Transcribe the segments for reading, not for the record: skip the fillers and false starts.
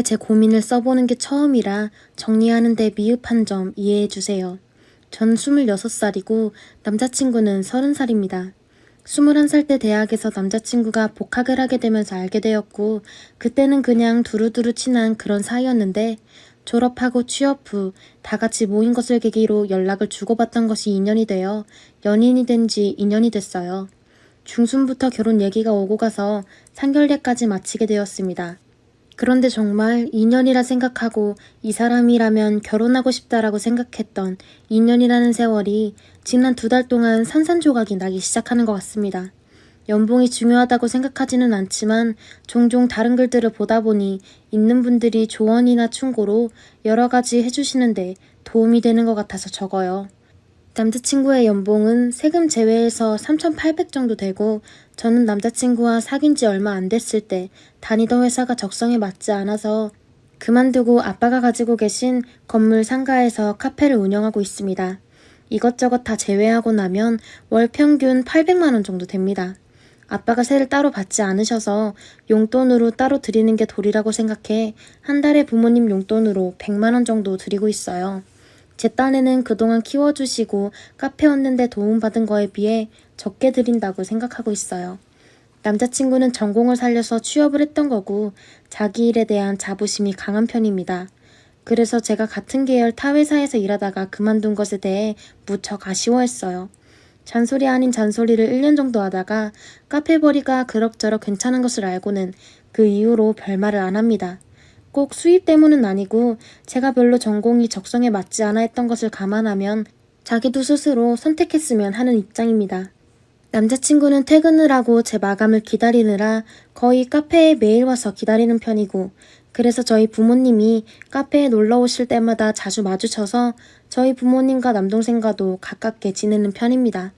제 고민을 써보는 게 처음이라 정리하는데 미흡한 점 이해해주세요. 전 26살이고 남자친구는 30살입니다. 21살 때 대학에서 남자친구가 복학을 하게 되면서 알게 되었고 그때는 그냥 두루두루 친한 그런 사이였는데 졸업하고 취업 후 다 같이 모인 것을 계기로 연락을 주고받던 것이 인연이 되어 연인이 된 지 2년이 됐어요. 중순부터 결혼 얘기가 오고 가서 상견례까지 마치게 되었습니다. 그런데 정말 인연이라 생각하고 이 사람이라면 결혼하고 싶다라고 생각했던 인연이라는 세월이 지난 2달 동안 산산조각이 나기 시작하는 것 같습니다. 연봉이 중요하다고 생각하지는 않지만 종종 다른 글들을 보다 보니 있는 분들이 조언이나 충고로 여러 가지 해주시는데 도움이 되는 것 같아서 적어요. 남자친구의 연봉은 세금 제외해서 3,800 정도 되고 저는 남자친구와 사귄 지 얼마 안 됐을 때 다니던 회사가 적성에 맞지 않아서 그만두고 아빠가 가지고 계신 건물 상가에서 카페를 운영하고 있습니다. 이것저것 다 제외하고 나면 월 평균 800만 원 정도 됩니다. 아빠가 세를 따로 받지 않으셔서 용돈으로 따로 드리는 게 도리라고 생각해 한 달에 부모님 용돈으로 100만 원 정도 드리고 있어요. 제 딴에는 그동안 키워주시고 카페 얻는데 도움받은 거에 비해 적게 드린다고 생각하고 있어요. 남자친구는 전공을 살려서 취업을 했던 거고 자기 일에 대한 자부심이 강한 편입니다. 그래서 제가 같은 계열 타 회사에서 일하다가 그만둔 것에 대해 무척 아쉬워했어요. 잔소리 아닌 잔소리를 1년 정도 하다가 카페벌이가 그럭저럭 괜찮은 것을 알고는 그 이후로 별말을 안 합니다. 꼭 수입 때문은 아니고 제가 별로 전공이 적성에 맞지 않아 했던 것을 감안하면 자기도 스스로 선택했으면 하는 입장입니다. 남자친구는 퇴근을 하고 제 마감을 기다리느라 거의 카페에 매일 와서 기다리는 편이고 그래서 저희 부모님이 카페에 놀러 오실 때마다 자주 마주쳐서 저희 부모님과 남동생과도 가깝게 지내는 편입니다.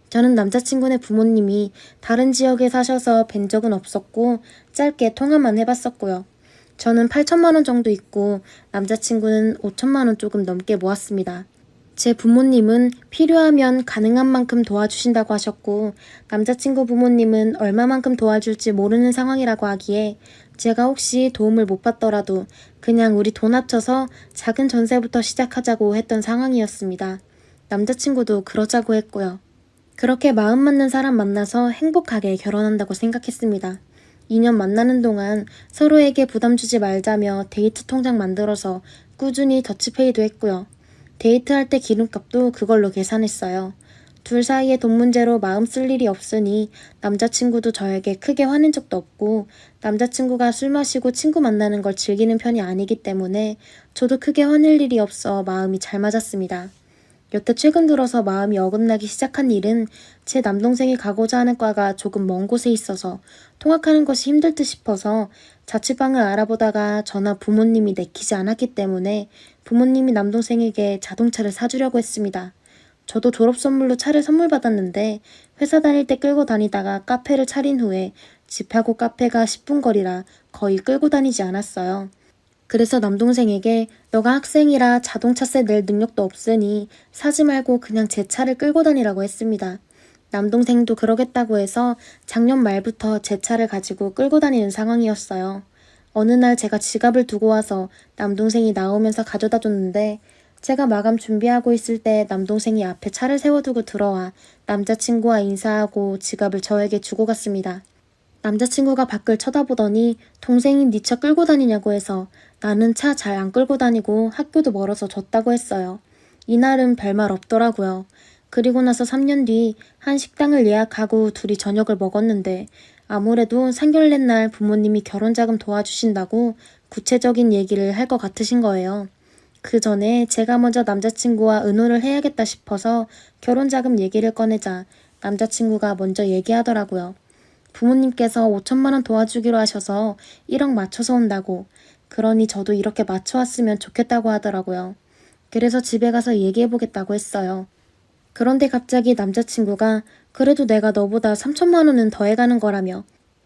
저는 남자친구네 부모님이 다른 지역에 사셔서 뵌 적은 없었고 짧게 통화만 해봤었고요. 저는 8천만 원 정도 있고 남자친구는 5천만 원 조금 넘게 모았습니다. 제 부모님은 필요하면 가능한 만큼 도와주신다고 하셨고 남자친구 부모님은 얼마만큼 도와줄지 모르는 상황이라고 하기에 제가 혹시 도움을 못 받더라도 그냥 우리 돈 합쳐서 작은 전세부터 시작하자고 했던 상황이었습니다. 남자친구도 그러자고 했고요. 그렇게 마음 맞는 사람 만나서 행복하게 결혼한다고 생각했습니다. 2년 만나는 동안 서로에게 부담 주지 말자며 데이트 통장 만들어서 꾸준히 더치페이도 했고요. 데이트할 때 기름값도 그걸로 계산했어요. 둘 사이에 돈 문제로 마음 쓸 일이 없으니 남자친구도 저에게 크게 화낸 적도 없고 남자친구가 술 마시고 친구 만나는 걸 즐기는 편이 아니기 때문에 저도 크게 화낼 일이 없어 마음이 잘 맞았습니다. 여태 최근 들어서 마음이 어긋나기 시작한 일은 제 남동생이 가고자 하는 과가 조금 먼 곳에 있어서 통학하는 것이 힘들 듯 싶어서 자취방을 알아보다가 저나 부모님이 내키지 않았기 때문에 부모님이 남동생에게 자동차를 사주려고 했습니다. 저도 졸업 선물로 차를 선물 받았는데 회사 다닐 때 끌고 다니다가 카페를 차린 후에 집하고 카페가 10분 거리라 거의 끌고 다니지 않았어요. 그래서 남동생에게 너가 학생이라 자동차세 낼 능력도 없으니 사지 말고 그냥 제 차를 끌고 다니라고 했습니다. 남동생도 그러겠다고 해서 작년 말부터 제 차를 가지고 끌고 다니는 상황이었어요. 어느 날 제가 지갑을 두고 와서 남동생이 나오면서 가져다 줬는데 제가 마감 준비하고 있을 때 남동생이 앞에 차를 세워두고 들어와 남자친구와 인사하고 지갑을 저에게 주고 갔습니다. 남자친구가 밖을 쳐다보더니 동생이 네 차 끌고 다니냐고 해서 나는 차 잘 안 끌고 다니고 학교도 멀어서 줬다고 했어요. 이날은 별말 없더라고요. 그리고 나서 3년 뒤 한 식당을 예약하고 둘이 저녁을 먹었는데 아무래도 상견례 날 부모님이 결혼자금 도와주신다고 구체적인 얘기를 할 것 같으신 거예요. 그 전에 제가 먼저 남자친구와 의논을 해야겠다 싶어서 결혼자금 얘기를 꺼내자 남자친구가 먼저 얘기하더라고요. 부모님께서 5천만 원 도와주기로 하셔서 1억 맞춰서 온다고. 그러니 저도 이렇게 맞춰왔으면 좋겠다고 하더라고요. 그래서 집에 가서 얘기해보겠다고 했어요. 그런데 갑자기 남자친구가 그래도 내가 너보다 3천만 원은 더 해가는 거라며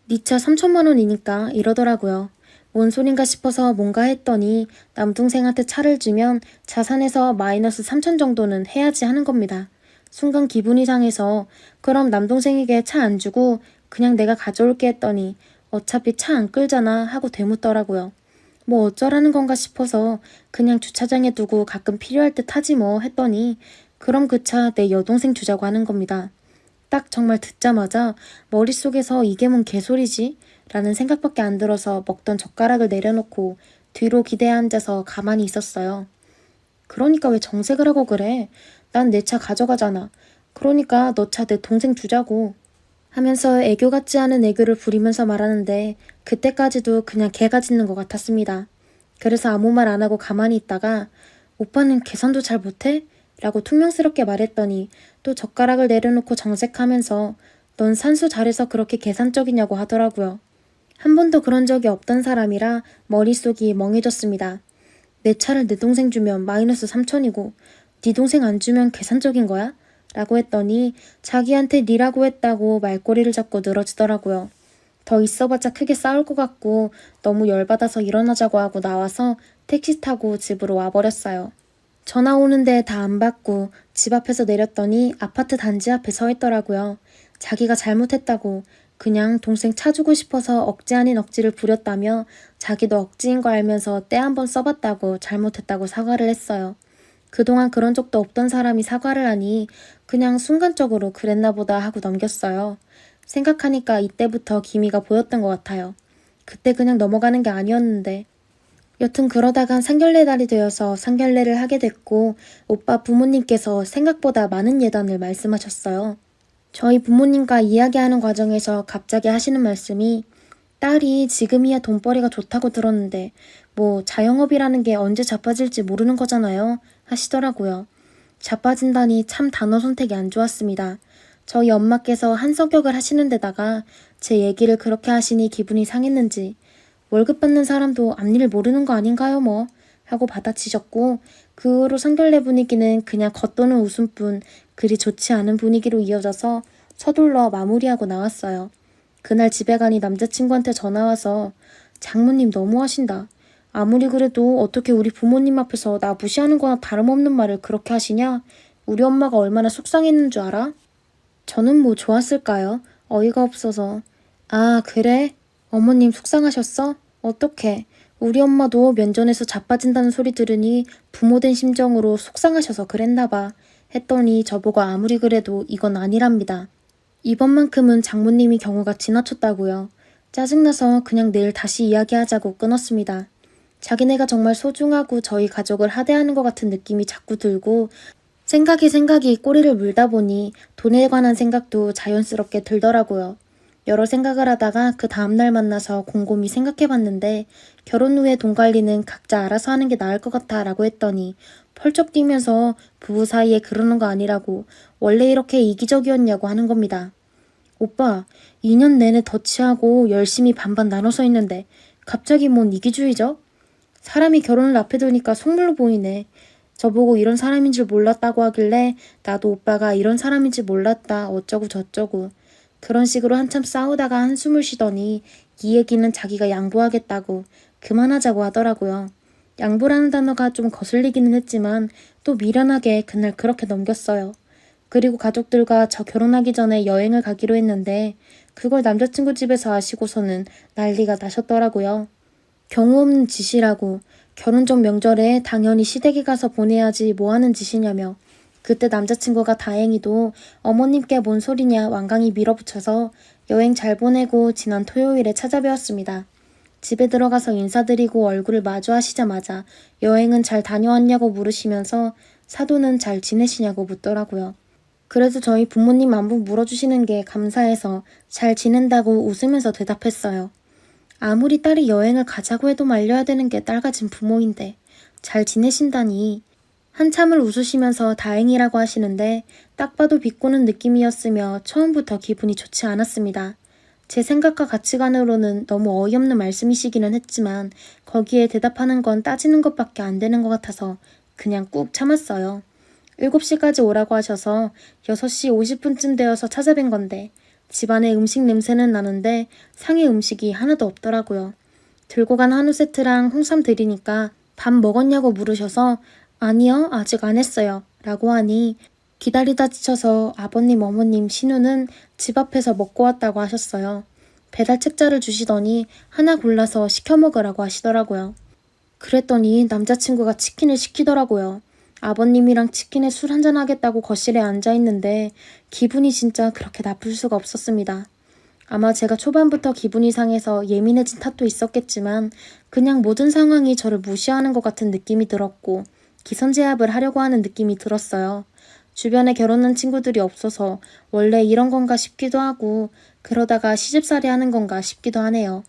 네 차 3천만 원이니까 이러더라고요. 뭔 소린가 싶어서 뭔가 했더니 남동생한테 차를 주면 자산에서 마이너스 3천 정도는 해야지 하는 겁니다. 순간 기분이 상해서 그럼 남동생에게 차 안 주고 그냥 내가 가져올게 했더니 어차피 차 안 끌잖아 하고 되묻더라고요. 뭐 어쩌라는 건가 싶어서 그냥 주차장에 두고 가끔 필요할 때 타지 뭐 했더니 그럼 그 차 내 여동생 주자고 하는 겁니다. 딱 정말 듣자마자 머릿속에서 이게 뭔 개소리지? 라는 생각밖에 안 들어서 먹던 젓가락을 내려놓고 뒤로 기대어 앉아서 가만히 있었어요. 그러니까 왜 정색을 하고 그래? 난 내 차 가져가잖아. 그러니까 너 차 내 동생 주자고. 하면서 애교 같지 않은 애교를 부리면서 말하는데 그때까지도 그냥 개가 짖는 것 같았습니다. 그래서 아무 말 안 하고 가만히 있다가 오빠는 계산도 잘 못해? 라고 퉁명스럽게 말했더니 또 젓가락을 내려놓고 정색하면서 넌 산수 잘해서 그렇게 계산적이냐고 하더라고요. 한 번도 그런 적이 없던 사람이라 머릿속이 멍해졌습니다. 내 차를 내 동생 주면 마이너스 3천이고 네 동생 안 주면 계산적인 거야? 라고 했더니 자기한테 니라고 했다고 말꼬리를 잡고 늘어지더라고요. 더 있어봤자 크게 싸울 것 같고 너무 열받아서 일어나자고 하고 나와서 택시 타고 집으로 와버렸어요. 전화 오는데 다 안 받고 집 앞에서 내렸더니 아파트 단지 앞에 서 있더라고요. 자기가 잘못했다고 그냥 동생 차 주고 싶어서 억지 아닌 억지를 부렸다며 자기도 억지인 거 알면서 때 한 번 써봤다고 잘못했다고 사과를 했어요. 그동안 그런 적도 없던 사람이 사과를 하니 그냥 순간적으로 그랬나 보다 하고 넘겼어요. 생각하니까 이때부터 기미가 보였던 것 같아요. 그때 그냥 넘어가는 게 아니었는데. 여튼 그러다간 상견례 달이 되어서 상견례를 하게 됐고 오빠 부모님께서 생각보다 많은 예단을 말씀하셨어요. 저희 부모님과 이야기하는 과정에서 갑자기 하시는 말씀이 딸이 지금이야 돈벌이가 좋다고 들었는데 뭐 자영업이라는 게 언제 자빠질지 모르는 거잖아요 하시더라고요. 자빠진다니 참 단어 선택이 안 좋았습니다. 저희 엄마께서 한성격을 하시는 데다가 제 얘기를 그렇게 하시니 기분이 상했는지 월급 받는 사람도 앞일 모르는 거 아닌가요 뭐 하고 받아치셨고 그 후로 상견례 분위기는 그냥 겉도는 웃음뿐 그리 좋지 않은 분위기로 이어져서 서둘러 마무리하고 나왔어요. 그날 집에 가니 남자친구한테 전화와서 장모님 너무하신다. 아무리 그래도 어떻게 우리 부모님 앞에서 나 무시하는 거나 다름없는 말을 그렇게 하시냐? 우리 엄마가 얼마나 속상했는 줄 알아? 저는 뭐 좋았을까요? 어이가 없어서. 아, 그래? 어머님 속상하셨어? 어떡해. 우리 엄마도 면전에서 자빠진다는 소리 들으니 부모된 심정으로 속상하셔서 그랬나 봐. 했더니 저보고 아무리 그래도 이건 아니랍니다. 이번만큼은 장모님이 경우가 지나쳤다고요. 짜증나서 그냥 내일 다시 이야기하자고 끊었습니다. 자기네가 정말 소중하고 저희 가족을 하대하는 것 같은 느낌이 자꾸 들고 생각이 꼬리를 물다 보니 돈에 관한 생각도 자연스럽게 들더라고요. 여러 생각을 하다가 그 다음날 만나서 곰곰이 생각해봤는데 결혼 후에 돈 관리는 각자 알아서 하는 게 나을 것 같아 라고 했더니 펄쩍 뛰면서 부부 사이에 그러는 거 아니라고 원래 이렇게 이기적이었냐고 하는 겁니다. 오빠, 2년 내내 더치하고 열심히 반반 나눠서 있는데 갑자기 뭔 이기주의죠? 사람이 결혼을 앞에 두니까 속물로 보이네. 저보고 이런 사람인 줄 몰랐다고 하길래 나도 오빠가 이런 사람인 줄 몰랐다 어쩌고 저쩌고 그런 식으로 한참 싸우다가 한숨을 쉬더니 이 얘기는 자기가 양보하겠다고 그만하자고 하더라고요. 양보라는 단어가 좀 거슬리기는 했지만 또 미련하게 그날 그렇게 넘겼어요. 그리고 가족들과 저 결혼하기 전에 여행을 가기로 했는데 그걸 남자친구 집에서 아시고서는 난리가 나셨더라고요. 경우 없는 짓이라고 결혼 전 명절에 당연히 시댁에 가서 보내야지 뭐하는 짓이냐며 그때 남자친구가 다행히도 어머님께 뭔 소리냐 완강히 밀어붙여서 여행 잘 보내고 지난 토요일에 찾아뵈었습니다. 집에 들어가서 인사드리고 얼굴을 마주하시자마자 여행은 잘 다녀왔냐고 물으시면서 사돈은 잘 지내시냐고 묻더라고요. 그래도 저희 부모님 안부 물어주시는 게 감사해서 잘 지낸다고 웃으면서 대답했어요. 아무리 딸이 여행을 가자고 해도 말려야 되는 게 딸 가진 부모인데 잘 지내신다니. 한참을 웃으시면서 다행이라고 하시는데 딱 봐도 비꼬는 느낌이었으며 처음부터 기분이 좋지 않았습니다. 제 생각과 가치관으로는 너무 어이없는 말씀이시기는 했지만 거기에 대답하는 건 따지는 것밖에 안 되는 것 같아서 그냥 꾹 참았어요. 7시까지 오라고 하셔서 6시 50분쯤 되어서 찾아뵌 건데 집안에 음식 냄새는 나는데 상에 음식이 하나도 없더라고요. 들고 간 한우 세트랑 홍삼 드리니까 밥 먹었냐고 물으셔서 아니요, 아직 안 했어요 라고 하니 기다리다 지쳐서 아버님, 어머님, 신우는 집 앞에서 먹고 왔다고 하셨어요. 배달 책자를 주시더니 하나 골라서 시켜 먹으라고 하시더라고요. 그랬더니 남자친구가 치킨을 시키더라고요. 아버님이랑 치킨에 술 한잔 하겠다고 거실에 앉아있는데 기분이 진짜 그렇게 나쁠 수가 없었습니다. 아마 제가 초반부터 기분이 상해서 예민해진 탓도 있었겠지만 그냥 모든 상황이 저를 무시하는 것 같은 느낌이 들었고 기선제압을 하려고 하는 느낌이 들었어요. 주변에 결혼한 친구들이 없어서 원래 이런 건가 싶기도 하고 그러다가 시집살이 하는 건가 싶기도 하네요.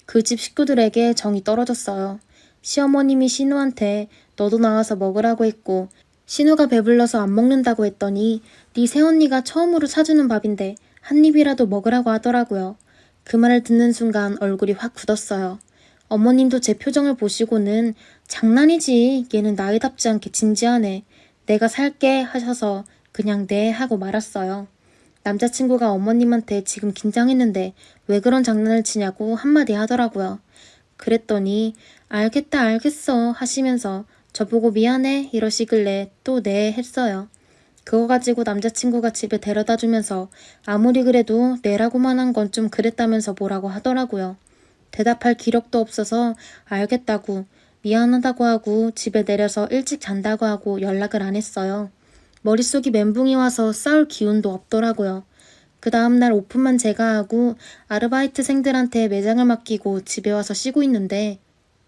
그 집 식구들에게 정이 떨어졌어요. 시어머님이 신우한테 너도 나와서 먹으라고 했고 신우가 배불러서 안 먹는다고 했더니 네 새언니가 처음으로 사주는 밥인데 한 입이라도 먹으라고 하더라고요. 그 말을 듣는 순간 얼굴이 확 굳었어요. 어머님도 제 표정을 보시고는 장난이지 얘는 나이답지 않게 진지하네. 내가 살게 하셔서 그냥 네 하고 말았어요. 남자친구가 어머님한테 지금 긴장했는데 왜 그런 장난을 치냐고 한마디 하더라고요. 그랬더니 알겠다 알겠어 하시면서 저보고 미안해 이러시길래 또 네 했어요. 그거 가지고 남자친구가 집에 데려다 주면서 아무리 그래도 네라고만 한 건 좀 그랬다면서 뭐라고 하더라고요. 대답할 기력도 없어서 알겠다고 미안하다고 하고 집에 내려서 일찍 잔다고 하고 연락을 안 했어요. 머릿속이 멘붕이 와서 싸울 기운도 없더라고요. 그 다음날 오픈만 제가 하고 아르바이트생들한테 매장을 맡기고 집에 와서 쉬고 있는데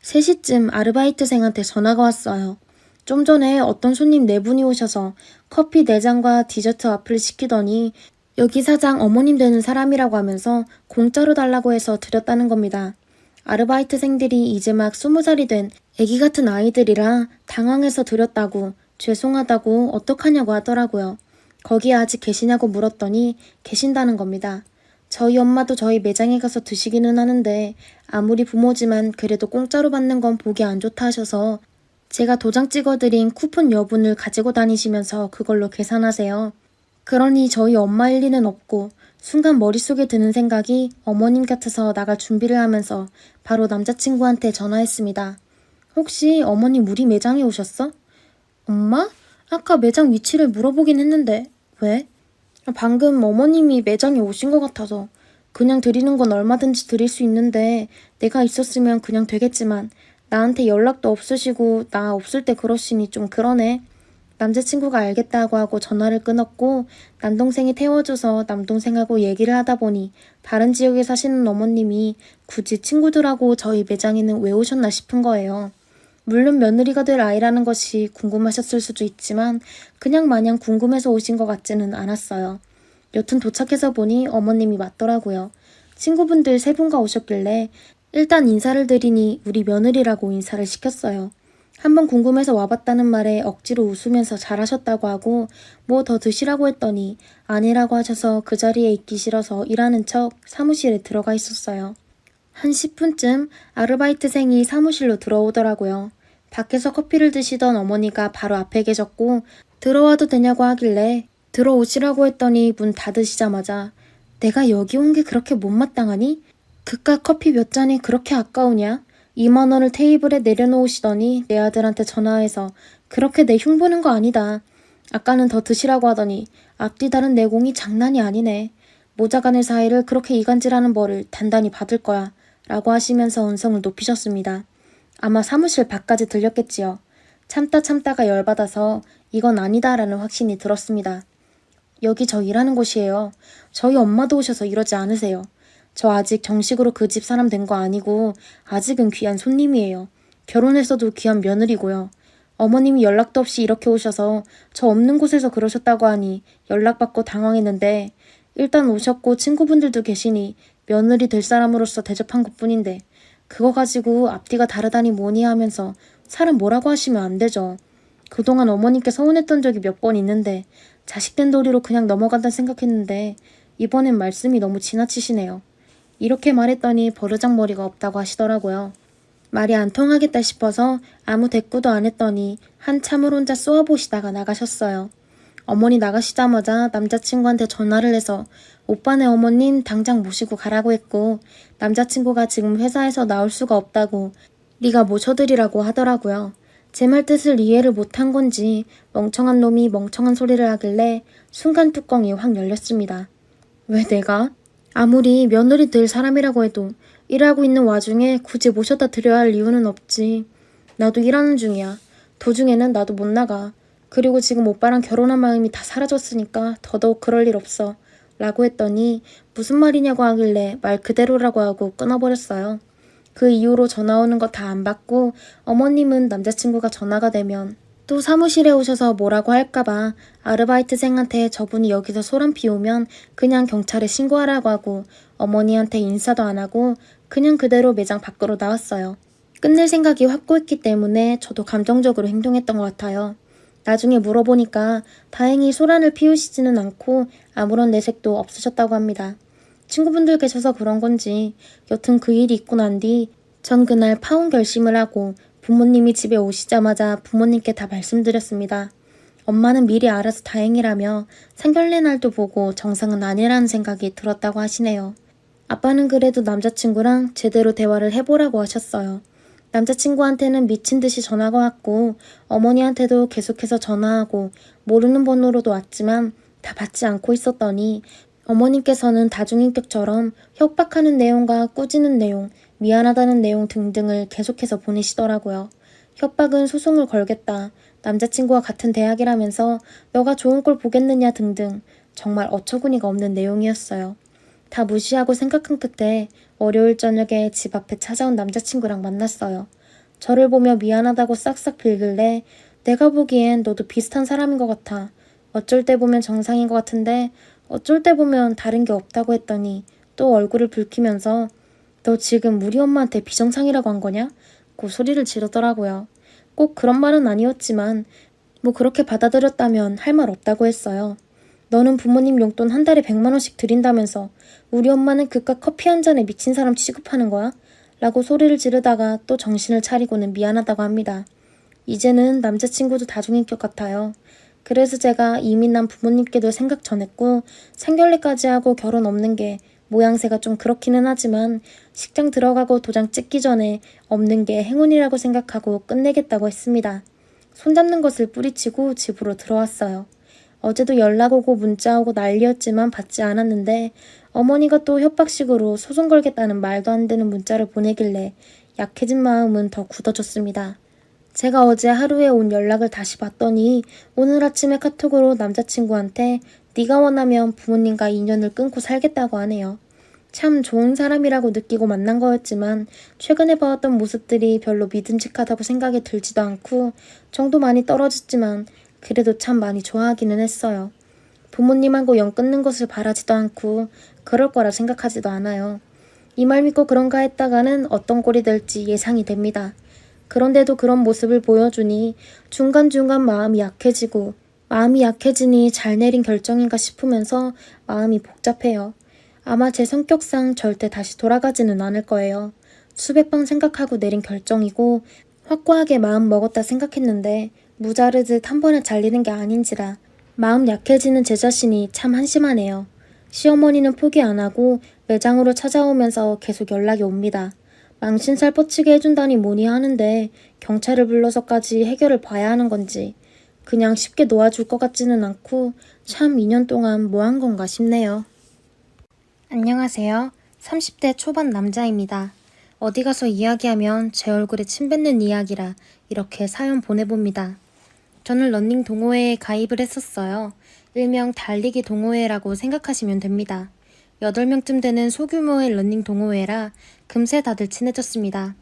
3시쯤 아르바이트생한테 전화가 왔어요. 좀 전에 어떤 손님 4분이 오셔서 커피 4잔과 디저트 와플을 시키더니 여기 사장 어머님 되는 사람이라고 하면서 공짜로 달라고 해서 드렸다는 겁니다. 아르바이트생들이 이제 막 20살이 된 애기 같은 아이들이라 당황해서 드렸다고 죄송하다고 어떡하냐고 하더라고요. 거기에 아직 계시냐고 물었더니 계신다는 겁니다. 저희 엄마도 저희 매장에 가서 드시기는 하는데 아무리 부모지만 그래도 공짜로 받는 건 보기 안 좋다 하셔서 제가 도장 찍어드린 쿠폰 여분을 가지고 다니시면서 그걸로 계산하세요. 그러니 저희 엄마 일 리는 없고 순간 머릿속에 드는 생각이 어머님 같아서 나갈 준비를 하면서 바로 남자친구한테 전화했습니다. 혹시 어머님 우리 매장에 오셨어? 엄마? 아까 매장 위치를 물어보긴 했는데 왜? 방금 어머님이 매장에 오신 것 같아서 그냥 드리는 건 얼마든지 드릴 수 있는데 내가 있었으면 그냥 되겠지만 나한테 연락도 없으시고 나 없을 때 그러시니 좀 그러네. 남자친구가 알겠다고 하고 전화를 끊었고 남동생이 태워줘서 남동생하고 얘기를 하다 보니 다른 지역에 사시는 어머님이 굳이 친구들하고 저희 매장에는 왜 오셨나 싶은 거예요. 물론 며느리가 될 아이라는 것이 궁금하셨을 수도 있지만 그냥 마냥 궁금해서 오신 것 같지는 않았어요. 여튼 도착해서 보니 어머님이 맞더라고요. 친구분들 3분가 오셨길래 일단 인사를 드리니 우리 며느리라고 인사를 시켰어요. 한번 궁금해서 와봤다는 말에 억지로 웃으면서 잘하셨다고 하고 뭐 더 드시라고 했더니 아니라고 하셔서 그 자리에 있기 싫어서 일하는 척 사무실에 들어가 있었어요. 한 10분쯤 아르바이트생이 사무실로 들어오더라고요. 밖에서 커피를 드시던 어머니가 바로 앞에 계셨고 들어와도 되냐고 하길래 들어오시라고 했더니 문 닫으시자마자 내가 여기 온 게 그렇게 못마땅하니? 그깟 커피 몇 잔이 그렇게 아까우냐? 2만 원을 테이블에 내려놓으시더니 내 아들한테 전화해서 그렇게 내 흉보는 거 아니다. 아까는 더 드시라고 하더니 앞뒤 다른 내공이 장난이 아니네. 모자간의 사이를 그렇게 이간질하는 벌을 단단히 받을 거야. 라고 하시면서 언성을 높이셨습니다. 아마 사무실 밖까지 들렸겠지요. 참다가 열받아서 이건 아니다라는 확신이 들었습니다. 여기 저 일하는 곳이에요. 저희 엄마도 오셔서 이러지 않으세요. 저 아직 정식으로 그 집 사람 된 거 아니고 아직은 귀한 손님이에요. 결혼해서도 귀한 며느리고요. 어머님이 연락도 없이 이렇게 오셔서 저 없는 곳에서 그러셨다고 하니 연락받고 당황했는데 일단 오셨고 친구분들도 계시니 며느리 될 사람으로서 대접한 것뿐인데 그거 가지고 앞뒤가 다르다니 뭐니 하면서 사람 뭐라고 하시면 안 되죠. 그동안 어머님께 서운했던 적이 몇 번 있는데 자식된 도리로 그냥 넘어간다 생각했는데 이번엔 말씀이 너무 지나치시네요. 이렇게 말했더니 버르장머리가 없다고 하시더라고요. 말이 안 통하겠다 싶어서 아무 대꾸도 안 했더니 한참을 혼자 쏘아보시다가 나가셨어요. 어머니 나가시자마자 남자친구한테 전화를 해서 오빠네 어머님 당장 모시고 가라고 했고 남자친구가 지금 회사에서 나올 수가 없다고 네가 모셔드리라고 하더라고요. 제 말 뜻을 이해를 못한 건지 멍청한 놈이 멍청한 소리를 하길래 순간 뚜껑이 확 열렸습니다. 왜 내가? 아무리 며느리 될 사람이라고 해도 일하고 있는 와중에 굳이 모셔다 드려야 할 이유는 없지. 나도 일하는 중이야. 도중에는 나도 못 나가. 그리고 지금 오빠랑 결혼한 마음이 다 사라졌으니까 더더욱 그럴 일 없어. 라고 했더니 무슨 말이냐고 하길래 말 그대로라고 하고 끊어버렸어요. 그 이후로 전화 오는 거 다 안 받고 어머님은 남자친구가 전화가 되면 또 사무실에 오셔서 뭐라고 할까봐 아르바이트생한테 저분이 여기서 소란 피우면 그냥 경찰에 신고하라고 하고 어머니한테 인사도 안 하고 그냥 그대로 매장 밖으로 나왔어요. 끝낼 생각이 확고했기 때문에 저도 감정적으로 행동했던 것 같아요. 나중에 물어보니까 다행히 소란을 피우시지는 않고 아무런 내색도 없으셨다고 합니다. 친구분들 계셔서 그런 건지 여튼 그 일이 있고 난 뒤 전 그날 파혼 결심을 하고 부모님이 집에 오시자마자 부모님께 다 말씀드렸습니다. 엄마는 미리 알아서 다행이라며 상견례 날도 보고 정상은 아니라는 생각이 들었다고 하시네요. 아빠는 그래도 남자친구랑 제대로 대화를 해보라고 하셨어요. 남자친구한테는 미친 듯이 전화가 왔고 어머니한테도 계속해서 전화하고 모르는 번호로도 왔지만 다 받지 않고 있었더니 어머님께서는 다중인격처럼 협박하는 내용과 꾸짖는 내용, 미안하다는 내용 등등을 계속해서 보내시더라고요. 협박은 소송을 걸겠다, 남자친구와 같은 대학이라면서 너가 좋은 꼴 보겠느냐 등등 정말 어처구니가 없는 내용이었어요. 다 무시하고 생각한 끝에 월요일 저녁에 집 앞에 찾아온 남자친구랑 만났어요. 저를 보며 미안하다고 싹싹 빌길래 내가 보기엔 너도 비슷한 사람인 것 같아. 어쩔 때 보면 정상인 것 같은데 어쩔 때 보면 다른 게 없다고 했더니 또 얼굴을 붉히면서 너 지금 우리 엄마한테 비정상이라고 한 거냐? 고 소리를 지르더라고요. 꼭 그런 말은 아니었지만 뭐 그렇게 받아들였다면 할 말 없다고 했어요. 너는 부모님 용돈 한 달에 100만 원씩 드린다면서 우리 엄마는 그깟 커피 한 잔에 미친 사람 취급하는 거야? 라고 소리를 지르다가 또 정신을 차리고는 미안하다고 합니다. 이제는 남자친구도 다중인격 같아요. 그래서 제가 이미 난 부모님께도 생각 전했고 상견례까지 하고 결혼 없는 게 모양새가 좀 그렇기는 하지만 식장 들어가고 도장 찍기 전에 없는 게 행운이라고 생각하고 끝내겠다고 했습니다. 손잡는 것을 뿌리치고 집으로 들어왔어요. 어제도 연락 오고 문자 오고 난리였지만 받지 않았는데 어머니가 또 협박식으로 소송 걸겠다는 말도 안 되는 문자를 보내길래 약해진 마음은 더 굳어졌습니다. 제가 어제 하루에 온 연락을 다시 봤더니 오늘 아침에 카톡으로 남자친구한테 네가 원하면 부모님과 인연을 끊고 살겠다고 하네요. 참 좋은 사람이라고 느끼고 만난 거였지만 최근에 봐왔던 모습들이 별로 믿음직하다고 생각이 들지도 않고 정도 많이 떨어졌지만 그래도 참 많이 좋아하기는 했어요. 부모님하고 연 끊는 것을 바라지도 않고 그럴 거라 생각하지도 않아요. 이 말 믿고 그런가 했다가는 어떤 꼴이 될지 예상이 됩니다. 그런데도 그런 모습을 보여주니 중간중간 마음이 약해지니 잘 내린 결정인가 싶으면서 마음이 복잡해요. 아마 제 성격상 절대 다시 돌아가지는 않을 거예요. 수백 번 생각하고 내린 결정이고 확고하게 마음 먹었다 생각했는데 무자르듯 한 번에 잘리는 게 아닌지라 마음 약해지는 제 자신이 참 한심하네요. 시어머니는 포기 안 하고 매장으로 찾아오면서 계속 연락이 옵니다. 망신살 뻗치게 해준다니 뭐니 하는데 경찰을 불러서까지 해결을 봐야 하는 건지 그냥 쉽게 놓아줄 것 같지는 않고 참 2년 동안 뭐 한 건가 싶네요. 안녕하세요. 30대 초반 남자입니다. 어디 가서 이야기하면 제 얼굴에 침 뱉는 이야기라 이렇게 사연 보내봅니다. 저는 러닝 동호회에 가입을 했었어요. 일명 달리기 동호회라고 생각하시면 됩니다. 8명쯤 되는 소규모의 러닝 동호회라 금세 다들 친해졌습니다.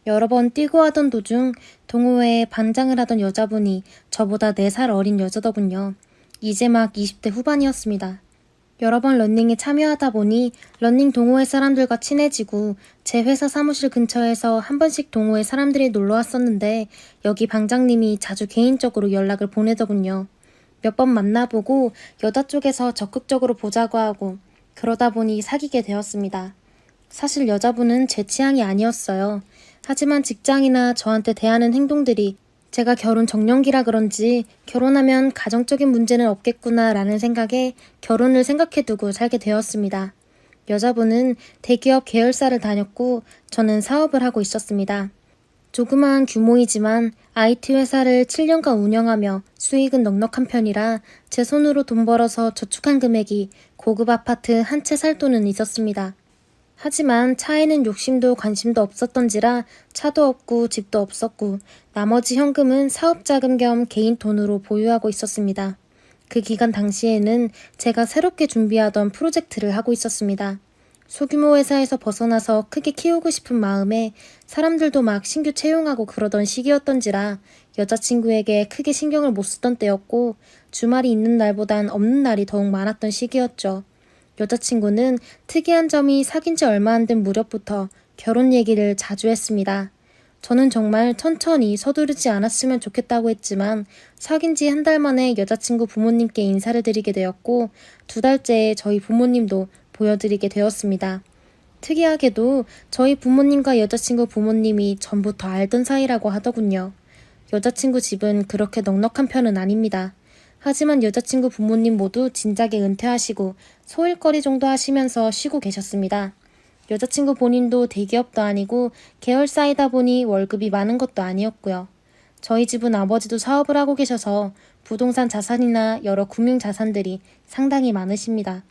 여러 번 뛰고 하던 도중 동호회에 반장을 하던 여자분이 저보다 4살 어린 여자더군요. 이제 막 20대 후반이었습니다. 여러 번 러닝에 참여하다 보니 러닝 동호회 사람들과 친해지고 제 회사 사무실 근처에서 한 번씩 동호회 사람들이 놀러 왔었는데 여기 방장님이 자주 개인적으로 연락을 보내더군요. 몇 번 만나보고 여자 쪽에서 적극적으로 보자고 하고 그러다 보니 사귀게 되었습니다. 사실 여자분은 제 취향이 아니었어요. 하지만 직장이나 저한테 대하는 행동들이 제가 결혼 정년기라 그런지 결혼하면 가정적인 문제는 없겠구나 라는 생각에 결혼을 생각해두고 살게 되었습니다. 여자분은 대기업 계열사를 다녔고 저는 사업을 하고 있었습니다. 조그마한 규모이지만 IT 회사를 7년간 운영하며 수익은 넉넉한 편이라 제 손으로 돈 벌어서 저축한 금액이 고급 아파트 한 채 살 돈은 있었습니다. 하지만 차에는 욕심도 관심도 없었던지라 차도 없고 집도 없었고 나머지 현금은 사업자금 겸 개인 돈으로 보유하고 있었습니다. 그 기간 당시에는 제가 새롭게 준비하던 프로젝트를 하고 있었습니다. 소규모 회사에서 벗어나서 크게 키우고 싶은 마음에 사람들도 막 신규 채용하고 그러던 시기였던지라 여자친구에게 크게 신경을 못 쓰던 때였고 주말이 있는 날보단 없는 날이 더욱 많았던 시기였죠. 여자친구는 특이한 점이 사귄 지 얼마 안 된 무렵부터 결혼 얘기를 자주 했습니다. 저는 정말 천천히 서두르지 않았으면 좋겠다고 했지만 사귄 지 한 달 만에 여자친구 부모님께 인사를 드리게 되었고 2달째에 저희 부모님도 보여드리게 되었습니다. 특이하게도 저희 부모님과 여자친구 부모님이 전부터 알던 사이라고 하더군요. 여자친구 집은 그렇게 넉넉한 편은 아닙니다. 하지만 여자친구 부모님 모두 진작에 은퇴하시고 소일거리 정도 하시면서 쉬고 계셨습니다. 여자친구 본인도 대기업도 아니고 계열사이다 보니 월급이 많은 것도 아니었고요. 저희 집은 아버지도 사업을 하고 계셔서 부동산 자산이나 여러 금융 자산들이 상당히 많으십니다.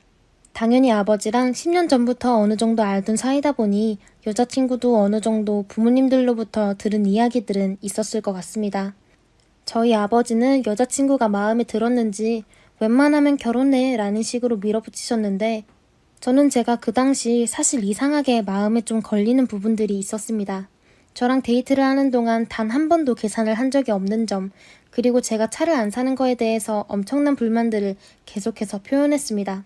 당연히 아버지랑 10년 전부터 어느 정도 알던 사이다 보니 여자친구도 어느 정도 부모님들로부터 들은 이야기들은 있었을 것 같습니다. 저희 아버지는 여자친구가 마음에 들었는지 웬만하면 결혼해 라는 식으로 밀어붙이셨는데 저는 제가 그 당시 사실 이상하게 마음에 좀 걸리는 부분들이 있었습니다. 저랑 데이트를 하는 동안 단 한 번도 계산을 한 적이 없는 점, 그리고 제가 차를 안 사는 거에 대해서 엄청난 불만들을 계속해서 표현했습니다.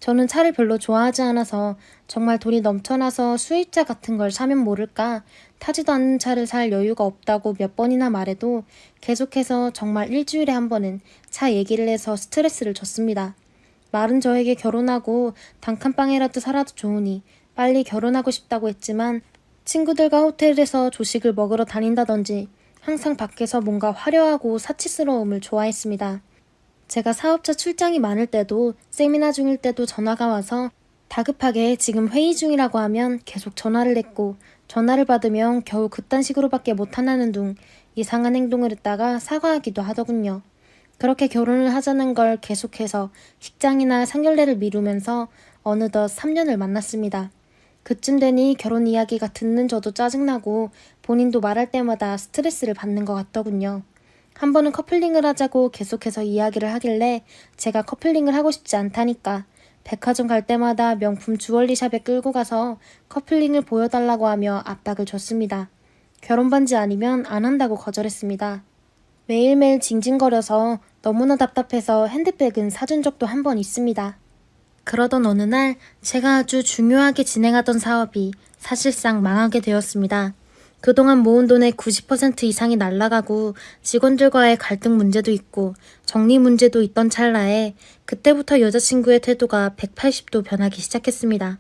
저는 차를 별로 좋아하지 않아서 정말 돈이 넘쳐나서 수입차 같은 걸 사면 모를까 타지도 않는 차를 살 여유가 없다고 몇 번이나 말해도 계속해서 정말 일주일에 한 번은 차 얘기를 해서 스트레스를 줬습니다. 말은 저에게 결혼하고 단칸방이라도 살아도 좋으니 빨리 결혼하고 싶다고 했지만 친구들과 호텔에서 조식을 먹으러 다닌다든지 항상 밖에서 뭔가 화려하고 사치스러움을 좋아했습니다. 제가 사업자 출장이 많을 때도 세미나 중일 때도 전화가 와서 다급하게 지금 회의 중이라고 하면 계속 전화를 했고 전화를 받으면 겨우 그딴 식으로밖에 못한다는 둥 이상한 행동을 했다가 사과하기도 하더군요. 그렇게 결혼을 하자는 걸 계속해서 식장이나 상견례를 미루면서 어느덧 3년을 만났습니다. 그쯤 되니 결혼 이야기가 듣는 저도 짜증나고 본인도 말할 때마다 스트레스를 받는 것 같더군요. 한 번은 커플링을 하자고 계속해서 이야기를 하길래 제가 커플링을 하고 싶지 않다니까 백화점 갈 때마다 명품 주얼리샵에 끌고 가서 커플링을 보여달라고 하며 압박을 줬습니다. 결혼 반지 아니면 안 한다고 거절했습니다. 매일매일 징징거려서 너무나 답답해서 핸드백은 사준 적도 한 번 있습니다. 그러던 어느 날 제가 아주 중요하게 진행하던 사업이 사실상 망하게 되었습니다. 그동안 모은 돈의 90% 이상이 날아가고 직원들과의 갈등 문제도 있고 정리 문제도 있던 찰나에 그때부터 여자친구의 태도가 180도 변하기 시작했습니다.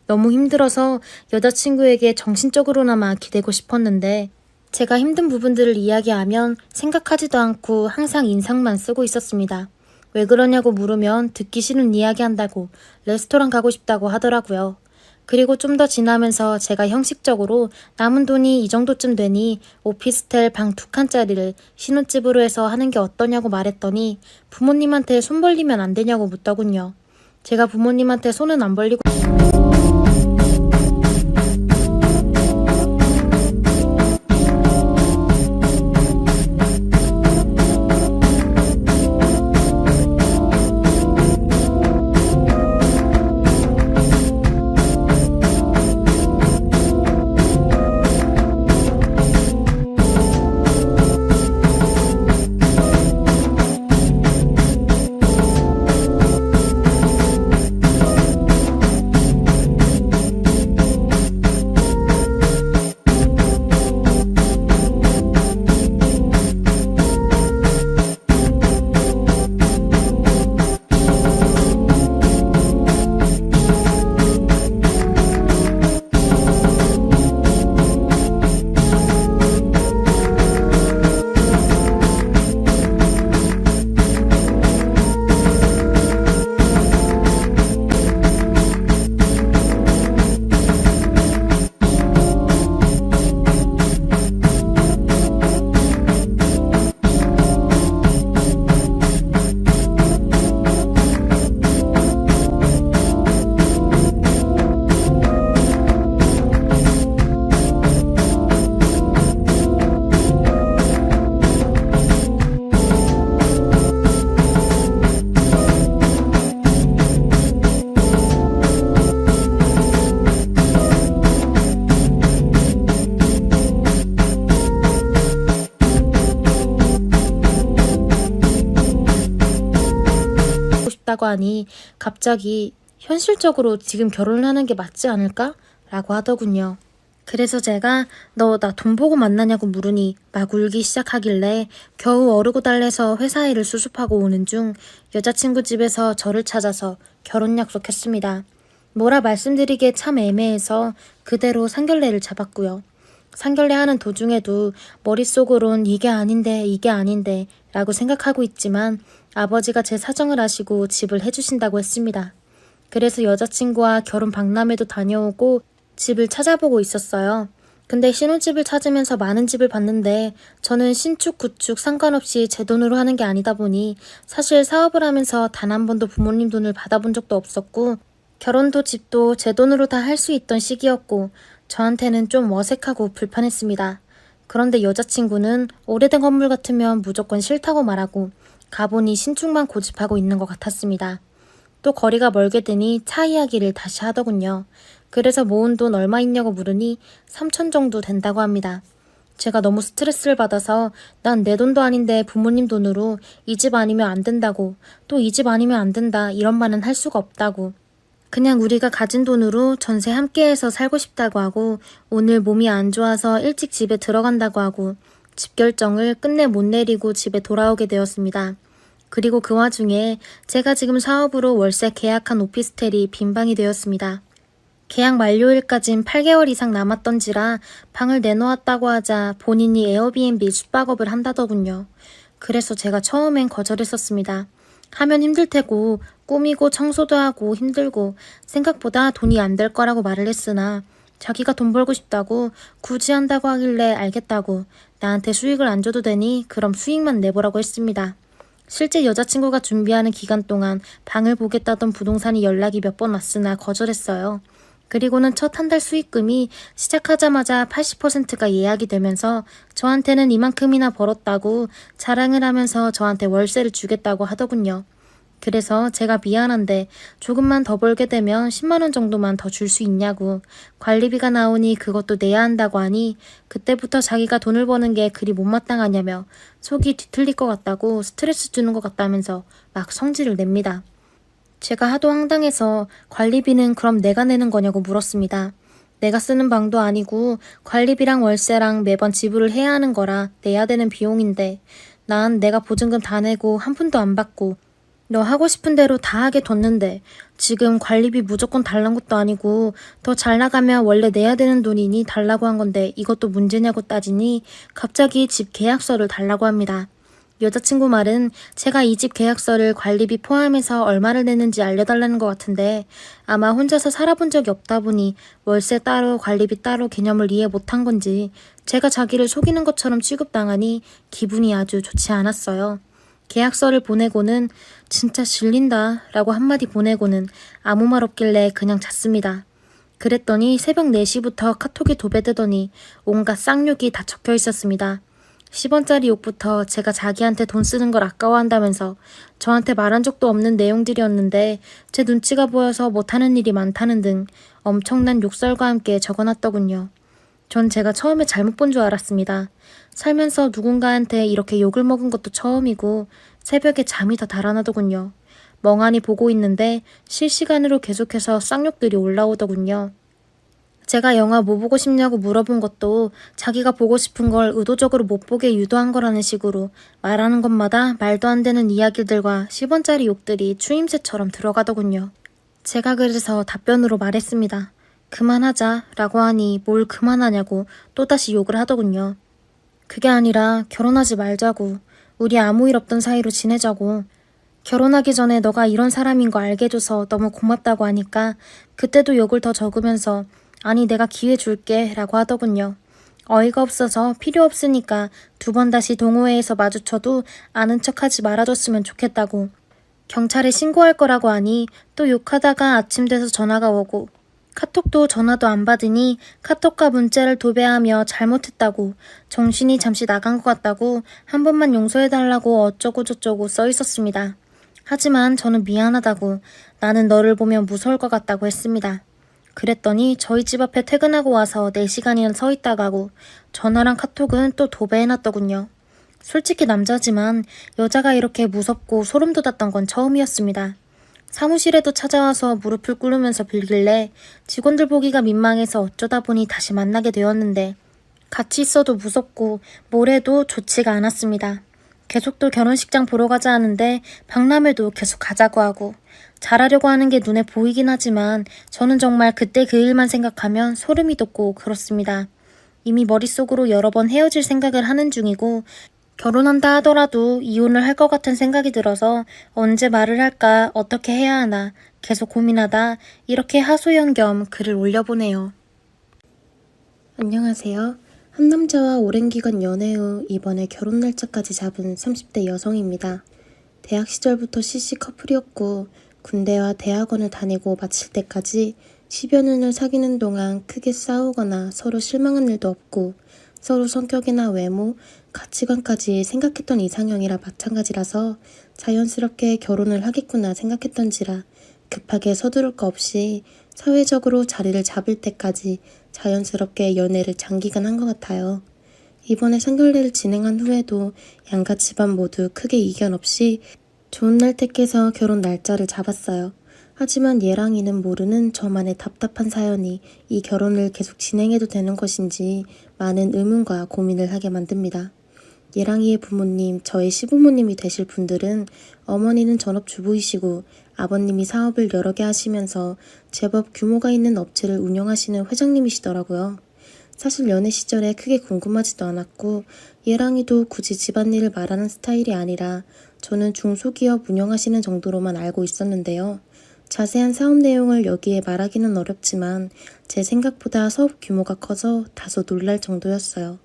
너무 힘들어서 여자친구에게 정신적으로나마 기대고 싶었는데 제가 힘든 부분들을 이야기하면 생각하지도 않고 항상 인상만 쓰고 있었습니다. 왜 그러냐고 물으면 듣기 싫은 이야기 한다고 레스토랑 가고 싶다고 하더라고요. 그리고 좀 더 지나면서 제가 형식적으로 남은 돈이 이 정도쯤 되니 오피스텔 방 2칸짜리를 신혼집으로 해서 하는 게 어떠냐고 말했더니 부모님한테 손 벌리면 안 되냐고 묻더군요. 제가 부모님한테 손은 안 벌리고 싶다고 하니 갑자기 현실적으로 지금 결혼을 하는 게 맞지 않을까? 라고 하더군요. 그래서 제가 너 나 돈 보고 만나냐고 물으니 막 울기 시작하길래 겨우 어르고 달래서 회사 일을 수습하고 오는 중 여자친구 집에서 저를 찾아서 결혼 약속했습니다. 뭐라 말씀드리기에 참 애매해서 그대로 상견례를 잡았고요. 상견례 하는 도중에도 머릿속으론 이게 아닌데 라고 생각하고 있지만 아버지가 제 사정을 아시고 집을 해주신다고 했습니다. 그래서 여자친구와 결혼 박람회도 다녀오고 집을 찾아보고 있었어요. 근데 신혼집을 찾으면서 많은 집을 봤는데 저는 신축, 구축 상관없이 제 돈으로 하는 게 아니다 보니 사실 사업을 하면서 단 한 번도 부모님 돈을 받아본 적도 없었고 결혼도 집도 제 돈으로 다 할 수 있던 시기였고 저한테는 좀 어색하고 불편했습니다. 그런데 여자친구는 오래된 건물 같으면 무조건 싫다고 말하고 가보니 신축만 고집하고 있는 것 같았습니다. 또 거리가 멀게 되니 차 이야기를 다시 하더군요. 그래서 모은 돈 얼마 있냐고 물으니 3천 정도 된다고 합니다. 제가 너무 스트레스를 받아서 난 내 돈도 아닌데 부모님 돈으로 이 집 아니면 안 된다고 또 이 집 아니면 안 된다 이런 말은 할 수가 없다고 그냥 우리가 가진 돈으로 전세 함께해서 살고 싶다고 하고 오늘 몸이 안 좋아서 일찍 집에 들어간다고 하고 집 결정을 끝내 못 내리고 집에 돌아오게 되었습니다. 그리고 그 와중에 제가 지금 사업으로 월세 계약한 오피스텔이 빈방이 되었습니다. 계약 만료일까진 8개월 이상 남았던지라 방을 내놓았다고 하자 본인이 에어비앤비 숙박업을 한다더군요. 그래서 제가 처음엔 거절했었습니다. 하면 힘들 테고 꾸미고 청소도 하고 힘들고 생각보다 돈이 안 될 거라고 말을 했으나 자기가 돈 벌고 싶다고 굳이 한다고 하길래 알겠다고 나한테 수익을 안 줘도 되니 그럼 수익만 내보라고 했습니다. 실제 여자친구가 준비하는 기간 동안 방을 보겠다던 부동산이 연락이 몇 번 왔으나 거절했어요. 그리고는 첫 한 달 수익금이 시작하자마자 80%가 예약이 되면서 저한테는 이만큼이나 벌었다고 자랑을 하면서 저한테 월세를 주겠다고 하더군요. 그래서 제가 미안한데 조금만 더 벌게 되면 10만 원 정도만 더 줄 수 있냐고 관리비가 나오니 그것도 내야 한다고 하니 그때부터 자기가 돈을 버는 게 그리 못마땅하냐며 속이 뒤틀릴 것 같다고 스트레스 주는 것 같다면서 막 성질을 냅니다. 제가 하도 황당해서 관리비는 그럼 내가 내는 거냐고 물었습니다. 내가 쓰는 방도 아니고 관리비랑 월세랑 매번 지불을 해야 하는 거라 내야 되는 비용인데 난 내가 보증금 다 내고 한 푼도 안 받고 너 하고 싶은 대로 다 하게 뒀는데 지금 관리비 무조건 달란 것도 아니고 더 잘 나가면 원래 내야 되는 돈이니 달라고 한 건데 이것도 문제냐고 따지니 갑자기 집 계약서를 달라고 합니다. 여자친구 말은 제가 이 집 계약서를 관리비 포함해서 얼마를 내는지 알려달라는 것 같은데 아마 혼자서 살아본 적이 없다 보니 월세 따로 관리비 따로 개념을 이해 못한 건지 제가 자기를 속이는 것처럼 취급당하니 기분이 아주 좋지 않았어요. 계약서를 보내고는 진짜 질린다 라고 한마디 보내고는 아무 말 없길래 그냥 잤습니다. 그랬더니 새벽 4시부터 카톡이 도배되더니 온갖 쌍욕이 다 적혀 있었습니다. 10원짜리 욕부터 제가 자기한테 돈 쓰는 걸 아까워한다면서 저한테 말한 적도 없는 내용들이었는데 제 눈치가 보여서 못하는 일이 많다는 등 엄청난 욕설과 함께 적어놨더군요. 전 제가 처음에 잘못 본 줄 알았습니다. 살면서 누군가한테 이렇게 욕을 먹은 것도 처음이고 새벽에 잠이 다 달아나더군요. 멍하니 보고 있는데 실시간으로 계속해서 쌍욕들이 올라오더군요. 제가 영화 뭐 보고 싶냐고 물어본 것도 자기가 보고 싶은 걸 의도적으로 못 보게 유도한 거라는 식으로 말하는 것마다 말도 안 되는 이야기들과 10원짜리 욕들이 추임새처럼 들어가더군요. 제가 그래서 답변으로 말했습니다. 그만하자 라고 하니 뭘 그만하냐고 또다시 욕을 하더군요. 그게 아니라 결혼하지 말자고 우리 아무 일 없던 사이로 지내자고 결혼하기 전에 너가 이런 사람인 거 알게 해줘서 너무 고맙다고 하니까 그때도 욕을 더 적으면서 아니 내가 기회 줄게 라고 하더군요. 어이가 없어서 필요 없으니까 2번 다시 동호회에서 마주쳐도 아는 척하지 말아줬으면 좋겠다고 경찰에 신고할 거라고 하니 또 욕하다가 아침 돼서 전화가 오고 카톡도 전화도 안 받으니 카톡과 문자를 도배하며 잘못했다고 정신이 잠시 나간 것 같다고 한 번만 용서해달라고 어쩌고 저쩌고 써 있었습니다. 하지만 저는 미안하다고 나는 너를 보면 무서울 것 같다고 했습니다. 그랬더니 저희 집 앞에 퇴근하고 와서 4시간이나 서 있다 가고 전화랑 카톡은 또 도배해놨더군요. 솔직히 남자지만 여자가 이렇게 무섭고 소름 돋았던 건 처음이었습니다. 사무실에도 찾아와서 무릎을 꿇으면서 빌길래 직원들 보기가 민망해서 어쩌다 보니 다시 만나게 되었는데 같이 있어도 무섭고 뭘 해도 좋지가 않았습니다. 계속 또 결혼식장 보러 가자 하는데 박람회도 계속 가자고 하고 잘하려고 하는 게 눈에 보이긴 하지만 저는 정말 그때 그 일만 생각하면 소름이 돋고 그렇습니다. 이미 머릿속으로 여러 번 헤어질 생각을 하는 중이고 결혼한다 하더라도 이혼을 할 것 같은 생각이 들어서 언제 말을 할까 어떻게 해야 하나 계속 고민하다 이렇게 하소연 겸 글을 올려보네요. 안녕하세요. 한 남자와 오랜 기간 연애 후 이번에 결혼 날짜까지 잡은 30대 여성입니다. 대학 시절부터 CC 커플이었고 군대와 대학원을 다니고 마칠 때까지 10여 년을 사귀는 동안 크게 싸우거나 서로 실망한 일도 없고 서로 성격이나 외모, 가치관까지 생각했던 이상형이라 마찬가지라서 자연스럽게 결혼을 하겠구나 생각했던지라 급하게 서두를 거 없이 사회적으로 자리를 잡을 때까지 자연스럽게 연애를 장기간 한 것 같아요. 이번에 상견례를 진행한 후에도 양가 집안 모두 크게 이견 없이 좋은 날 택해서 결혼 날짜를 잡았어요. 하지만 예랑이는 모르는 저만의 답답한 사연이 이 결혼을 계속 진행해도 되는 것인지 많은 의문과 고민을 하게 만듭니다. 예랑이의 부모님, 저의 시부모님이 되실 분들은 어머니는 전업주부이시고 아버님이 사업을 여러 개 하시면서 제법 규모가 있는 업체를 운영하시는 회장님이시더라고요. 사실 연애 시절에 크게 궁금하지도 않았고 예랑이도 굳이 집안일을 말하는 스타일이 아니라 저는 중소기업 운영하시는 정도로만 알고 있었는데요. 자세한 사업 내용을 여기에 말하기는 어렵지만 제 생각보다 사업 규모가 커서 다소 놀랄 정도였어요.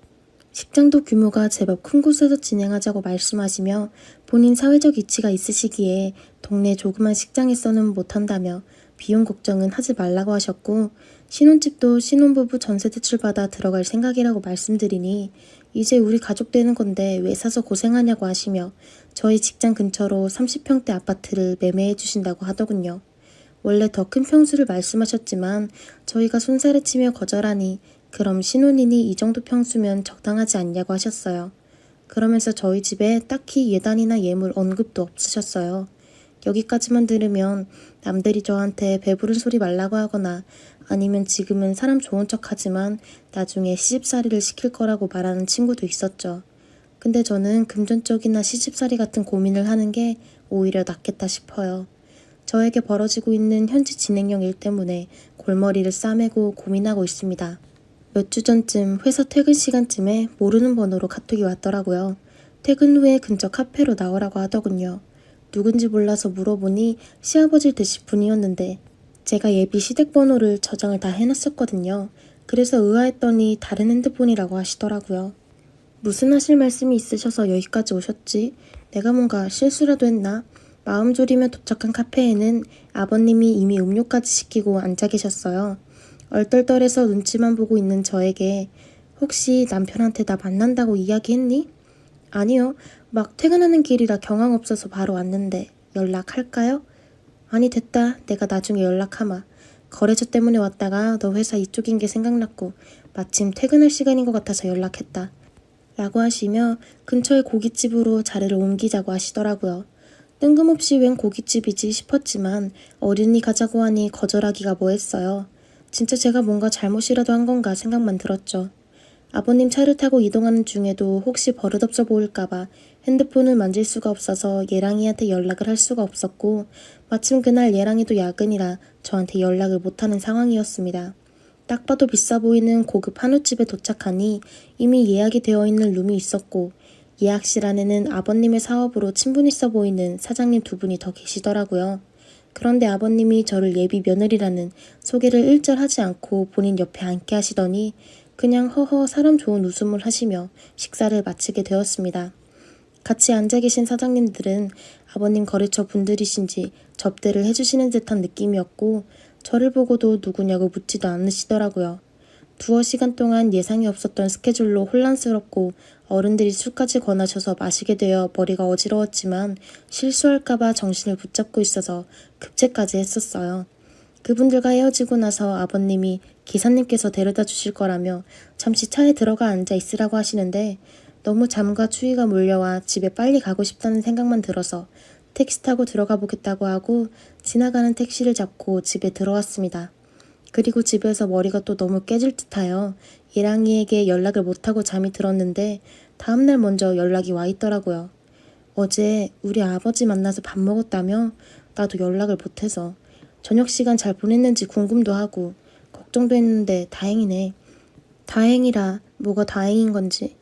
식장도 규모가 제법 큰 곳에서 진행하자고 말씀하시며 본인 사회적 이치가 있으시기에 동네 조그만 식장에서는 못한다며 비용 걱정은 하지 말라고 하셨고 신혼집도 신혼부부 전세 대출받아 들어갈 생각이라고 말씀드리니 이제 우리 가족 되는 건데 왜 사서 고생하냐고 하시며 저희 직장 근처로 30평대 아파트를 매매해 주신다고 하더군요. 원래 더 큰 평수를 말씀하셨지만 저희가 손살에 치며 거절하니 그럼 신혼이니 이 정도 평수면 적당하지 않냐고 하셨어요. 그러면서 저희 집에 딱히 예단이나 예물 언급도 없으셨어요. 여기까지만 들으면 남들이 저한테 배부른 소리 말라고 하거나 아니면 지금은 사람 좋은 척 하지만 나중에 시집살이를 시킬 거라고 말하는 친구도 있었죠. 근데 저는 금전적이나 시집살이 같은 고민을 하는 게 오히려 낫겠다 싶어요. 저에게 벌어지고 있는 현재 진행형 일 때문에 골머리를 싸매고 고민하고 있습니다. 몇 주 전쯤 회사 퇴근 시간쯤에 모르는 번호로 카톡이 왔더라고요. 퇴근 후에 근처 카페로 나오라고 하더군요. 누군지 몰라서 물어보니 시아버지 되실 분이었는데 제가 예비 시댁번호를 저장을 다 해놨었거든요. 그래서 의아했더니 다른 핸드폰이라고 하시더라고요. 무슨 하실 말씀이 있으셔서 여기까지 오셨지? 내가 뭔가 실수라도 했나? 마음 졸이며 도착한 카페에는 아버님이 이미 음료까지 시키고 앉아 계셨어요. 얼떨떨해서 눈치만 보고 있는 저에게 혹시 남편한테 나 만난다고 이야기했니? 아니요. 막 퇴근하는 길이라 경황 없어서 바로 왔는데 연락할까요? 아니 됐다. 내가 나중에 연락하마. 거래처 때문에 왔다가 너 회사 이쪽인 게 생각났고 마침 퇴근할 시간인 것 같아서 연락했다. 라고 하시며 근처의 고깃집으로 자리를 옮기자고 하시더라고요. 뜬금없이 웬 고깃집이지 싶었지만 어른이 가자고 하니 거절하기가 뭐했어요. 진짜 제가 뭔가 잘못이라도 한 건가 생각만 들었죠. 아버님 차를 타고 이동하는 중에도 혹시 버릇없어 보일까봐 핸드폰을 만질 수가 없어서 예랑이한테 연락을 할 수가 없었고 마침 그날 예랑이도 야근이라 저한테 연락을 못하는 상황이었습니다. 딱 봐도 비싸 보이는 고급 한우집에 도착하니 이미 예약이 되어 있는 룸이 있었고 예약실 안에는 아버님의 사업으로 친분 있어 보이는 사장님 두 분이 더 계시더라고요. 그런데 아버님이 저를 예비 며느리라는 소개를 일절 하지 않고 본인 옆에 앉게 하시더니 그냥 허허 사람 좋은 웃음을 하시며 식사를 마치게 되었습니다. 같이 앉아 계신 사장님들은 아버님 거래처 분들이신지 접대를 해주시는 듯한 느낌이었고 저를 보고도 누구냐고 묻지도 않으시더라고요. 두어 시간 동안 예상이 없었던 스케줄로 혼란스럽고 어른들이 술까지 권하셔서 마시게 되어 머리가 어지러웠지만 실수할까봐 정신을 붙잡고 있어서 급제까지 했었어요. 그분들과 헤어지고 나서 아버님이 기사님께서 데려다 주실 거라며 잠시 차에 들어가 앉아 있으라고 하시는데 너무 잠과 추위가 몰려와 집에 빨리 가고 싶다는 생각만 들어서 택시 타고 들어가 보겠다고 하고 지나가는 택시를 잡고 집에 들어왔습니다. 그리고 집에서 머리가 또 너무 깨질 듯하여 예랑이에게 연락을 못하고 잠이 들었는데 다음날 먼저 연락이 와 있더라고요. 어제 우리 아버지 만나서 밥 먹었다며? 나도 연락을 못해서 저녁 시간 잘 보냈는지 궁금도 하고 걱정도 했는데 다행이네. 다행이라 뭐가 다행인 건지,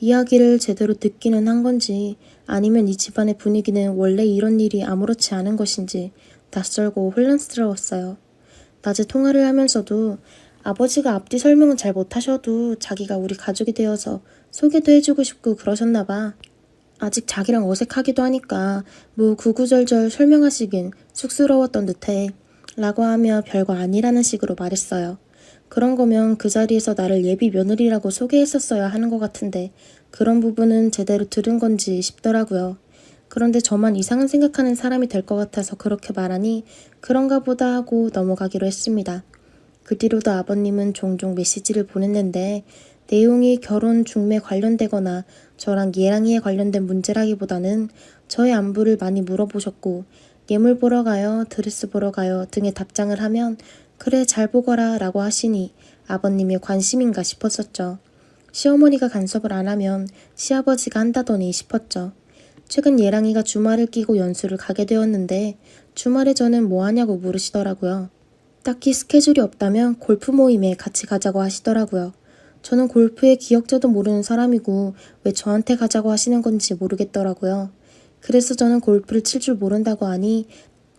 이야기를 제대로 듣기는 한 건지, 아니면 이 집안의 분위기는 원래 이런 일이 아무렇지 않은 것인지 낯설고 혼란스러웠어요. 낮에 통화를 하면서도 아버지가 앞뒤 설명은 잘 못하셔도 자기가 우리 가족이 되어서 소개도 해주고 싶고 그러셨나 봐. 아직 자기랑 어색하기도 하니까 뭐 구구절절 설명하시긴 쑥스러웠던 듯해 라고 하며 별거 아니라는 식으로 말했어요. 그런 거면 그 자리에서 나를 예비 며느리라고 소개했었어야 하는 것 같은데 그런 부분은 제대로 들은 건지 싶더라고요. 그런데 저만 이상한 생각하는 사람이 될 것 같아서 그렇게 말하니 그런가 보다 하고 넘어가기로 했습니다. 그 뒤로도 아버님은 종종 메시지를 보냈는데 내용이 결혼 중매 관련되거나 저랑 예랑이에 관련된 문제라기보다는 저의 안부를 많이 물어보셨고 예물 보러 가요, 드레스 보러 가요 등의 답장을 하면 그래 잘 보거라 라고 하시니 아버님의 관심인가 싶었었죠. 시어머니가 간섭을 안 하면 시아버지가 한다더니 싶었죠. 최근 예랑이가 주말을 끼고 연수를 가게 되었는데 주말에 저는 뭐 하냐고 물으시더라고요. 딱히 스케줄이 없다면 골프 모임에 같이 가자고 하시더라고요. 저는 골프의 기억자도 모르는 사람이고 왜 저한테 가자고 하시는 건지 모르겠더라고요. 그래서 저는 골프를 칠 줄 모른다고 하니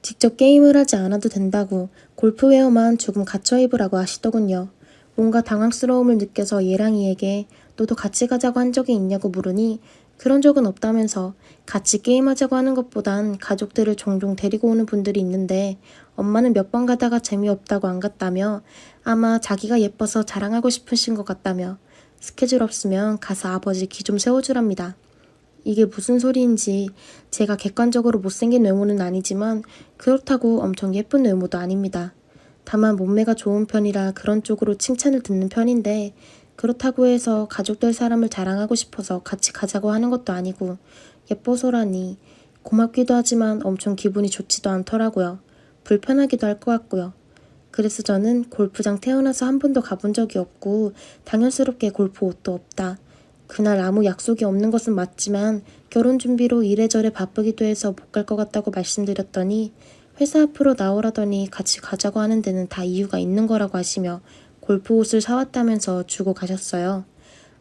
직접 게임을 하지 않아도 된다고 골프웨어만 조금 갖춰 입으라고 하시더군요. 뭔가 당황스러움을 느껴서 예랑이에게 너도 같이 가자고 한 적이 있냐고 물으니 그런 적은 없다면서 같이 게임하자고 하는 것보단 가족들을 종종 데리고 오는 분들이 있는데 엄마는 몇 번 가다가 재미없다고 안 갔다며 아마 자기가 예뻐서 자랑하고 싶으신 것 같다며 스케줄 없으면 가서 아버지 기 좀 세워주랍니다. 이게 무슨 소리인지 제가 객관적으로 못생긴 외모는 아니지만 그렇다고 엄청 예쁜 외모도 아닙니다. 다만 몸매가 좋은 편이라 그런 쪽으로 칭찬을 듣는 편인데 그렇다고 해서 가족 될 사람을 자랑하고 싶어서 같이 가자고 하는 것도 아니고 예뻐서라니 고맙기도 하지만 엄청 기분이 좋지도 않더라고요. 불편하기도 할 것 같고요. 그래서 저는 골프장 태어나서 한 번도 가본 적이 없고 당연스럽게 골프 옷도 없다. 그날 아무 약속이 없는 것은 맞지만 결혼 준비로 이래저래 바쁘기도 해서 못 갈 것 같다고 말씀드렸더니 회사 앞으로 나오라더니 같이 가자고 하는 데는 다 이유가 있는 거라고 하시며 골프 옷을 사왔다면서 주고 가셨어요.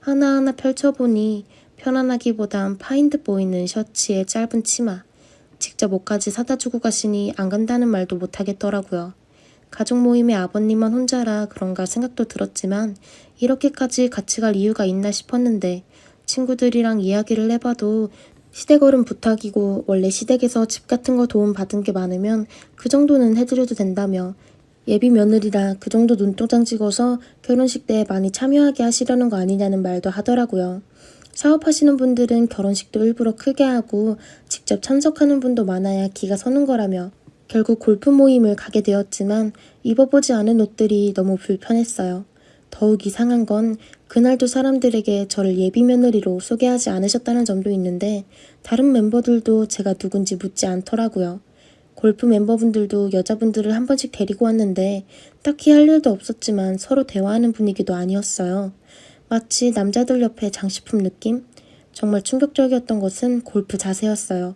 하나하나 펼쳐보니 편안하기보단 파인드 보이는 셔츠에 짧은 치마, 직접 옷까지 사다 주고 가시니 안 간다는 말도 못 하겠더라고요. 가족 모임에 아버님만 혼자라 그런가 생각도 들었지만 이렇게까지 같이 갈 이유가 있나 싶었는데 친구들이랑 이야기를 해봐도 시댁어른 부탁이고 원래 시댁에서 집 같은 거 도움 받은 게 많으면 그 정도는 해드려도 된다며 예비 며느리라 그 정도 눈도장 찍어서 결혼식 때 많이 참여하게 하시려는 거 아니냐는 말도 하더라고요. 사업하시는 분들은 결혼식도 일부러 크게 하고 직접 참석하는 분도 많아야 기가 서는 거라며 결국 골프 모임을 가게 되었지만 입어보지 않은 옷들이 너무 불편했어요. 더욱 이상한 건 그날도 사람들에게 저를 예비 며느리로 소개하지 않으셨다는 점도 있는데 다른 멤버들도 제가 누군지 묻지 않더라고요. 골프 멤버분들도 여자분들을 한 번씩 데리고 왔는데 딱히 할 일도 없었지만 서로 대화하는 분위기도 아니었어요. 마치 남자들 옆에 장식품 느낌? 정말 충격적이었던 것은 골프 자세였어요.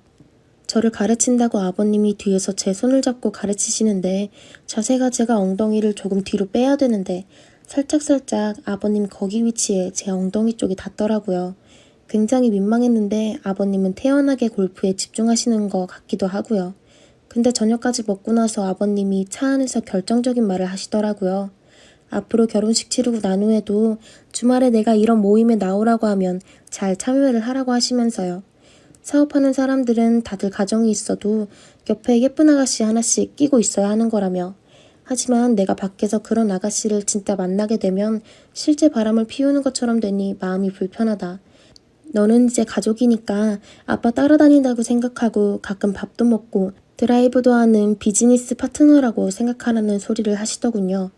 저를 가르친다고 아버님이 뒤에서 제 손을 잡고 가르치시는데 자세가 제가 엉덩이를 조금 뒤로 빼야 되는데 살짝살짝 아버님 거기 위치에 제 엉덩이 쪽이 닿더라고요. 굉장히 민망했는데 아버님은 태연하게 골프에 집중하시는 것 같기도 하고요. 근데 저녁까지 먹고 나서 아버님이 차 안에서 결정적인 말을 하시더라고요. 앞으로 결혼식 치르고 난 후에도 주말에 내가 이런 모임에 나오라고 하면 잘 참여를 하라고 하시면서요. 사업하는 사람들은 다들 가정이 있어도 옆에 예쁜 아가씨 하나씩 끼고 있어야 하는 거라며 하지만 내가 밖에서 그런 아가씨를 진짜 만나게 되면 실제 바람을 피우는 것처럼 되니 마음이 불편하다. 너는 이제 가족이니까 아빠 따라다닌다고 생각하고 가끔 밥도 먹고 드라이브도 하는 비즈니스 파트너라고 생각하라는 소리를 하시더군요.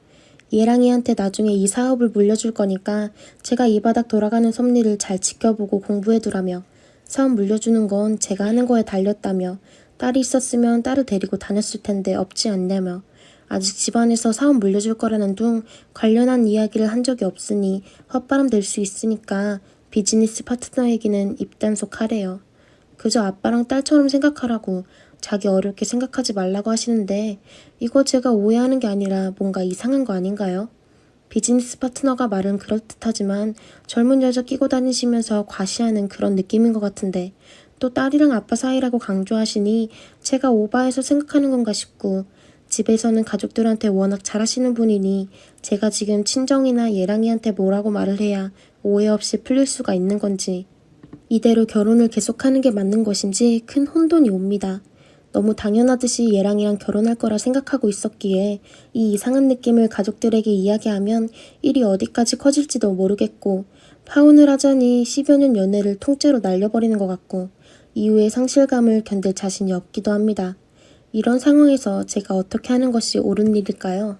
예랑이한테 나중에 이 사업을 물려줄 거니까 제가 이 바닥 돌아가는 섭리를 잘 지켜보고 공부해두라며 사업 물려주는 건 제가 하는 거에 달렸다며 딸이 있었으면 딸을 데리고 다녔을 텐데 없지 않냐며 아직 집안에서 사업 물려줄 거라는 둥 관련한 이야기를 한 적이 없으니 헛바람 될 수 있으니까 비즈니스 파트너에게는 입단속 하래요. 그저 아빠랑 딸처럼 생각하라고 자기 어렵게 생각하지 말라고 하시는데 이거 제가 오해하는 게 아니라 뭔가 이상한 거 아닌가요? 비즈니스 파트너가 말은 그럴듯하지만 젊은 여자 끼고 다니시면서 과시하는 그런 느낌인 것 같은데 또 딸이랑 아빠 사이라고 강조하시니 제가 오바해서 생각하는 건가 싶고 집에서는 가족들한테 워낙 잘하시는 분이니 제가 지금 친정이나 예랑이한테 뭐라고 말을 해야 오해 없이 풀릴 수가 있는 건지 이대로 결혼을 계속하는 게 맞는 것인지 큰 혼돈이 옵니다. 너무 당연하듯이 얘랑이랑 결혼할 거라 생각하고 있었기에 이 이상한 느낌을 가족들에게 이야기하면 일이 어디까지 커질지도 모르겠고 파혼을 하자니 10여 년 연애를 통째로 날려버리는 것 같고 이후의 상실감을 견딜 자신이 없기도 합니다. 이런 상황에서 제가 어떻게 하는 것이 옳은 일일까요?